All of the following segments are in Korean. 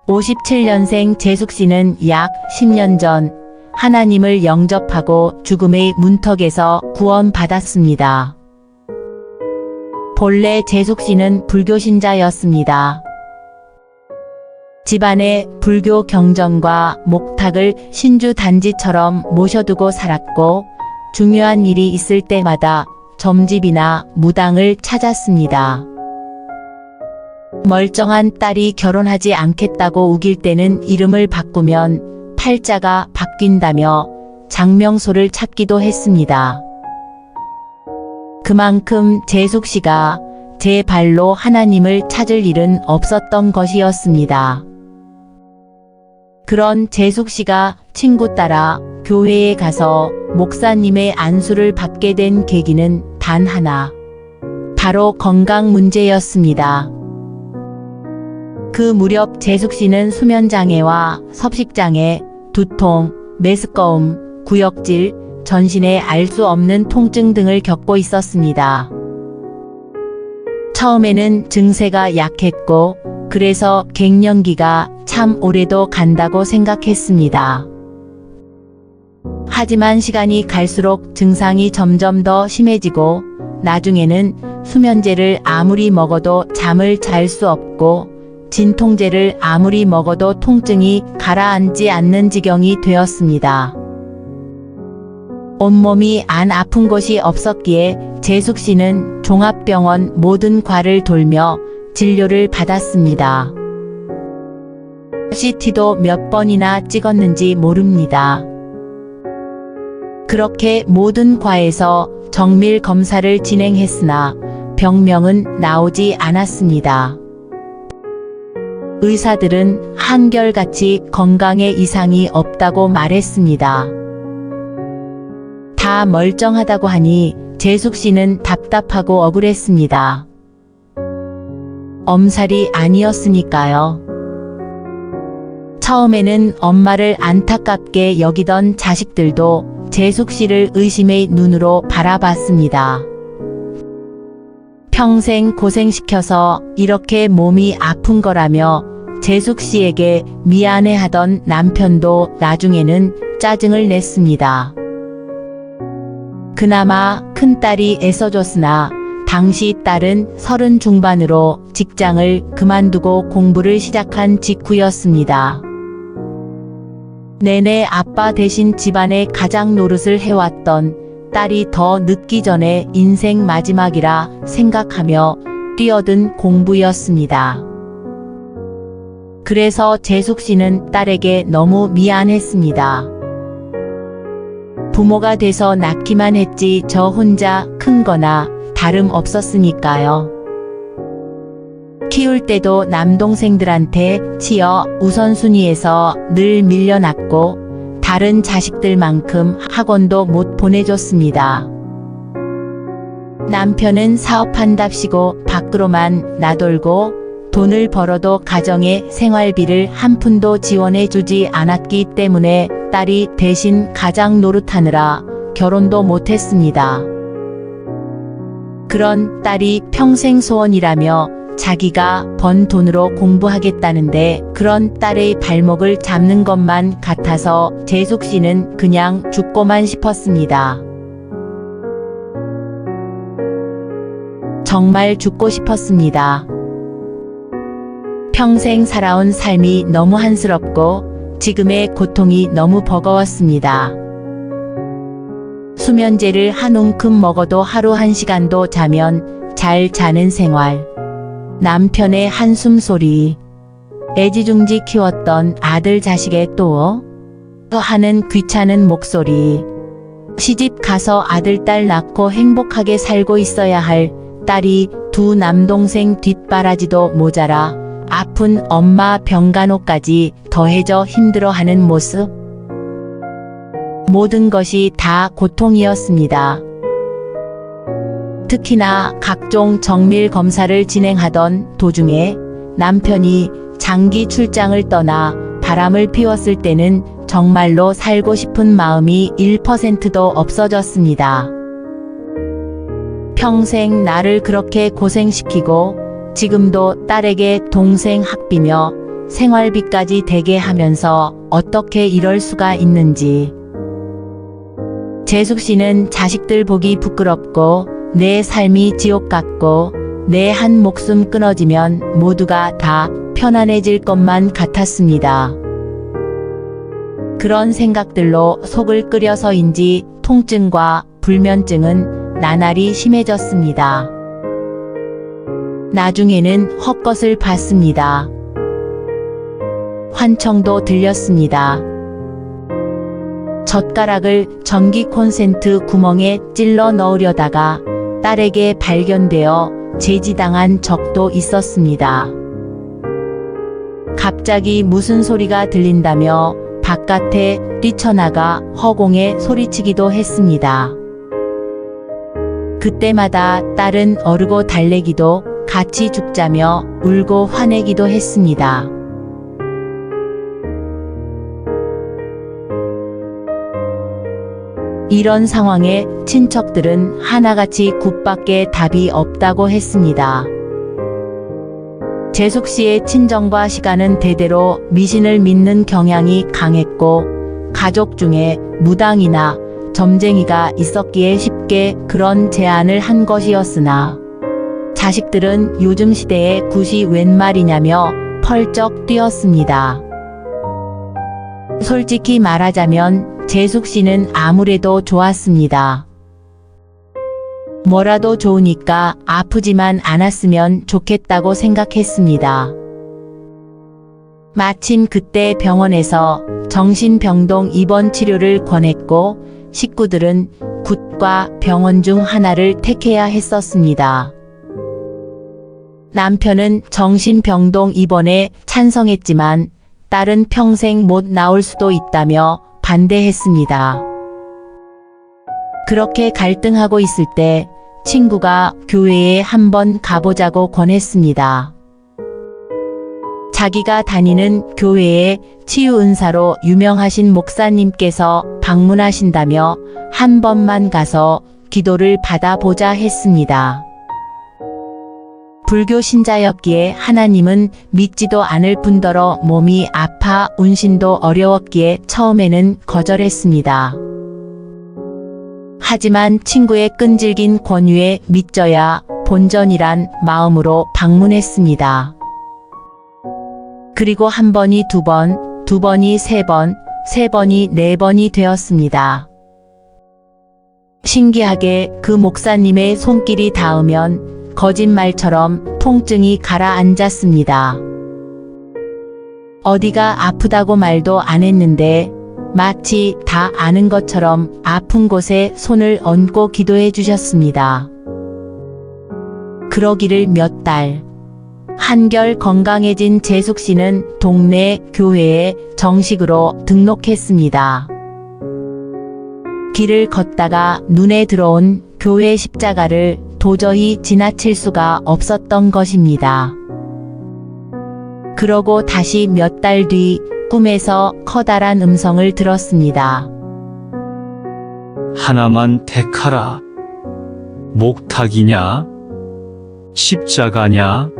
(57년생) 재숙 씨는 약 10년 전 하나님을 영접하고 죽음의 문턱에서 구원받았습니다. 본래 재숙 씨는 불교 신자였습니다. 집안의 불교 경전과 목탁을 신주 단지처럼 모셔두고 살았고, 중요한 일이 있을 때마다 점집이나 무당을 찾았습니다. 멀쩡한 딸이 결혼하지 않겠다고 우길 때는 이름을 바꾸면 팔자가 바뀐다며 장명소를 찾기도 했습니다. 그만큼 재숙 씨가 제 발로 하나님을 찾을 일은 없었던 것이었습니다. 그런 재숙 씨가 친구 따라 교회에 가서 목사님의 안수를 받게 된 계기는 단 하나, 바로 건강 문제였습니다. 그 무렵 재숙 씨는 수면장애와 섭식장애, 두통, 메스꺼움, 구역질, 전신에 알 수 없는 통증 등을 겪고 있었습니다. 처음에는 증세가 약했고, 그래서 갱년기가 참 오래도 간다고 생각했습니다. 하지만 시간이 갈수록 증상이 점점 더 심해지고, 나중에는 수면제를 아무리 먹어도 잠을 잘 수 없고, 진통제를 아무리 먹어도 통증이 가라앉지 않는 지경이 되었습니다. 온몸이 안 아픈 곳이 없었기에 재숙 씨는 종합병원 모든 과를 돌며 진료를 받았습니다. CT도 몇 번이나 찍었는지 모릅니다. 그렇게 모든 과에서 정밀 검사를 진행했으나 병명은 나오지 않았습니다. 의사들은 한결같이 건강에 이상이 없다고 말했습니다. 다 멀쩡하다고 하니 재숙 씨는 답답하고 억울했습니다. 엄살이 아니었으니까요. 처음에는 엄마를 안타깝게 여기던 자식들도 재숙 씨를 의심의 눈으로 바라봤습니다. 평생 고생시켜서 이렇게 몸이 아픈 거라며 재숙 씨에게 미안해하던 남편도 나중에는 짜증을 냈습니다. 그나마 큰딸이 애써줬으나 당시 딸은 30 중반으로 직장을 그만두고 공부를 시작한 직후였습니다. 내내 아빠 대신 집안의 가장 노릇을 해왔던 딸이 더 늦기 전에 인생 마지막이라 생각하며 뛰어든 공부였습니다. 그래서 재숙 씨는 딸에게 너무 미안했습니다. 부모가 돼서 낳기만 했지 저 혼자 큰 거나 다름없었으니까요. 키울 때도 남동생들한테 치여 우선순위에서 늘 밀려났고 다른 자식들만큼 학원도 못 보내줬습니다. 남편은 사업한답시고 밖으로만 나돌고 돈을 벌어도 가정의 생활비를 한 푼도 지원해주지 않았기 때문에 딸이 대신 가장 노릇하느라 결혼도 못했습니다. 그런 딸이 평생 소원이라며 자기가 번 돈으로 공부하겠다는데 그런 딸의 발목을 잡는 것만 같아서 재숙 씨는 그냥 죽고만 싶었습니다. 정말 죽고 싶었습니다. 평생 살아온 삶이 너무 한스럽고 지금의 고통이 너무 버거웠습니다. 수면제를 한 움큼 먹어도 하루 1시간도 자면 잘 자는 생활. 남편의 한숨 소리. 애지중지 키웠던 아들 자식의 또 하는 귀찮은 목소리. 시집 가서 아들 딸 낳고 행복하게 살고 있어야 할 딸이 두 남동생 뒷바라지도 모자라 아픈 엄마 병간호까지 더해져 힘들어하는 모습. 모든 것이 다 고통이었습니다. 특히나 각종 정밀 검사를 진행하던 도중에 남편이 장기 출장을 떠나 바람을 피웠을 때는 정말로 살고 싶은 마음이 1%도 없어졌습니다. 평생 나를 그렇게 고생시키고 지금도 딸에게 동생 학비며 생활비까지 대게 하면서 어떻게 이럴 수가 있는지. 재숙 씨는 자식들 보기 부끄럽고 내 삶이 지옥 같고 내 한 목숨 끊어지면 모두가 다 편안해질 것만 같았습니다. 그런 생각들로 속을 끓여서인지 통증과 불면증은 나날이 심해졌습니다. 나중에는 헛것을 봤습니다. 환청도 들렸습니다. 젓가락을 전기 콘센트 구멍에 찔러 넣으려다가 딸에게 발견되어 제지당한 적도 있었습니다. 갑자기 무슨 소리가 들린다며 바깥에 뛰쳐나가 허공에 소리치기도 했습니다. 그때마다 딸은 어르고 달래기도 같이 죽자며 울고 화내기도 했습니다. 이런 상황에 친척들은 하나같이 굿밖에 답이 없다고 했습니다. 재숙 씨의 친정과 시가는 대대로 미신을 믿는 경향이 강했고 가족 중에 무당이나 점쟁이가 있었기에 쉽게 그런 제안을 한 것이었으나 자식들은 요즘 시대에 굿이 웬 말이냐며 펄쩍 뛰었습니다. 솔직히 말하자면 재숙 씨는 아무래도 좋았습니다. 뭐라도 좋으니까 아프지만 않았으면 좋겠다고 생각했습니다. 마침 그때 병원에서 정신병동 입원 치료를 권했고 식구들은 굿과 병원 중 하나를 택해야 했었습니다. 남편은 정신병동 입원에 찬성했지만 딸은 평생 못 나올 수도 있다며 반대했습니다. 그렇게 갈등하고 있을 때 친구가 교회에 한번 가보자고 권했습니다. 자기가 다니는 교회에 치유은사로 유명하신 목사님께서 방문하신다며 한 번만 가서 기도를 받아보자 했습니다. 불교 신자였기에 하나님은 믿지도 않을 뿐더러 몸이 아파 운신도 어려웠기에 처음에는 거절했습니다. 하지만 친구의 끈질긴 권유에 믿져야 본전이란 마음으로 방문했습니다. 그리고 한 번이 두 번, 두 번이 세 번, 세 번이 네 번이 되었습니다. 신기하게 그 목사님의 손길이 닿으면 거짓말처럼 통증이 가라앉았습니다. 어디가 아프다고 말도 안 했는데 마치 다 아는 것처럼 아픈 곳에 손을 얹고 기도해 주셨습니다. 그러기를 몇 달. 한결 건강해진 재숙 씨는 동네 교회에 정식으로 등록했습니다. 길을 걷다가 눈에 들어온 교회 십자가를 도저히 지나칠 수가 없었던 것입니다. 그러고 다시 몇 달 뒤 꿈에서 커다란 음성을 들었습니다. 하나만 택하라. 목탁이냐? 십자가냐?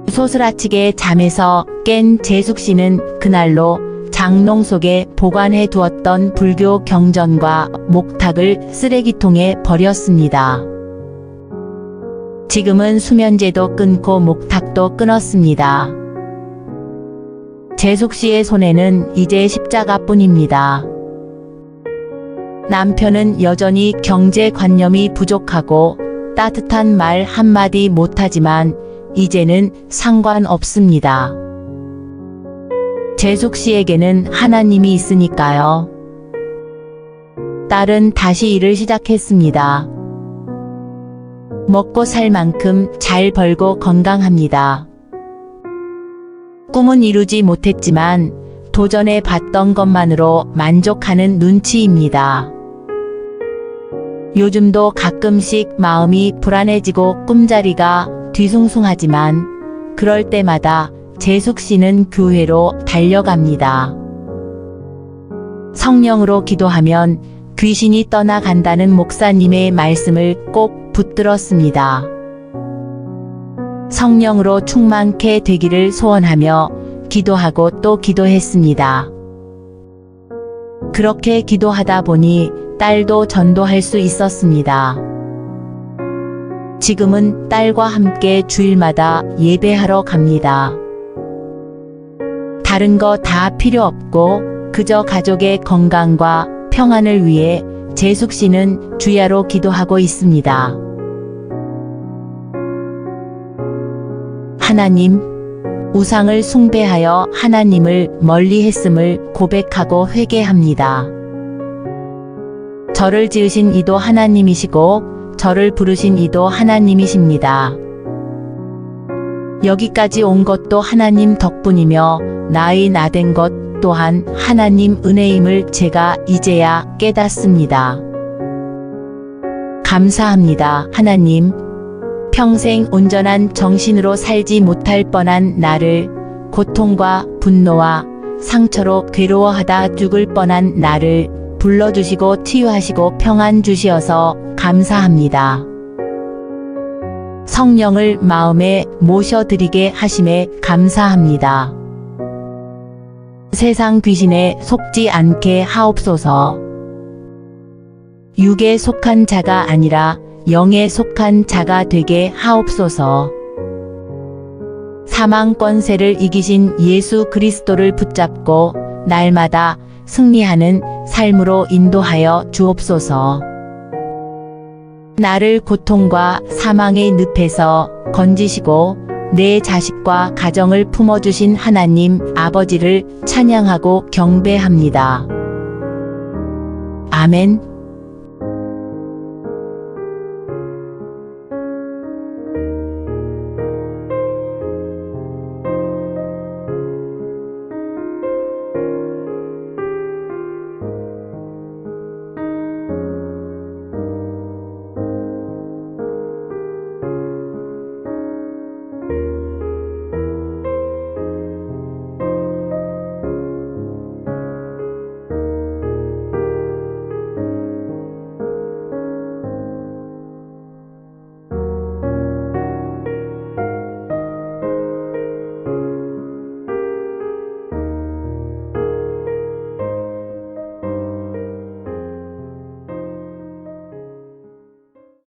소스라치게 잠에서 깬 재숙 씨는 그날로 장롱 속에 보관해 두었던 불교 경전과 목탁을 쓰레기통에 버렸습니다. 지금은 수면제도 끊고 목탁도 끊었습니다. 재숙 씨의 손에는 이제 십자가뿐입니다. 남편은 여전히 경제관념이 부족하고 따뜻한 말 한마디 못하지만 이제는 상관없습니다. 재숙 씨에게는 하나님이 있으니까요. 딸은 다시 일을 시작했습니다. 먹고 살 만큼 잘 벌고 건강합니다. 꿈은 이루지 못했지만 도전해 봤던 것만으로 만족하는 눈치입니다. 요즘도 가끔씩 마음이 불안해지고 꿈자리가 뒤숭숭하지만 그럴 때마다 재숙 씨는 교회로 달려갑니다. 성령으로 기도하면 귀신이 떠나간다는 목사님의 말씀을 꼭 붙들었습니다. 성령으로 충만케 되기를 소원하며 기도하고 또 기도했습니다. 그렇게 기도하다 보니 딸도 전도할 수 있었습니다. 지금은 딸과 함께 주일마다 예배하러 갑니다. 다른 거 다 필요 없고 그저 가족의 건강과 평안을 위해 재숙 씨는 주야로 기도하고 있습니다. 하나님, 우상을 숭배하여 하나님을 멀리했음을 고백하고 회개합니다. 저를 지으신 이도 하나님이시고 저를 부르신 이도 하나님이십니다. 여기까지 온 것도 하나님 덕분이며 나의 나된 것 또한 하나님 은혜임을 제가 이제야 깨닫습니다. 감사합니다, 하나님. 평생 온전한 정신으로 살지 못할 뻔한 나를, 고통과 분노와 상처로 괴로워하다 죽을 뻔한 나를 불러주시고 치유하시고 평안 주시어서 감사합니다. 성령을 마음에 모셔드리게 하심에 감사합니다. 세상 귀신에 속지 않게 하옵소서. 육에 속한 자가 아니라 영에 속한 자가 되게 하옵소서. 사망 권세를 이기신 예수 그리스도를 붙잡고 날마다 승리하는 삶으로 인도하여 주옵소서. 나를 고통과 사망의 늪에서 건지시고 내 자식과 가정을 품어주신 하나님 아버지를 찬양하고 경배합니다. 아멘.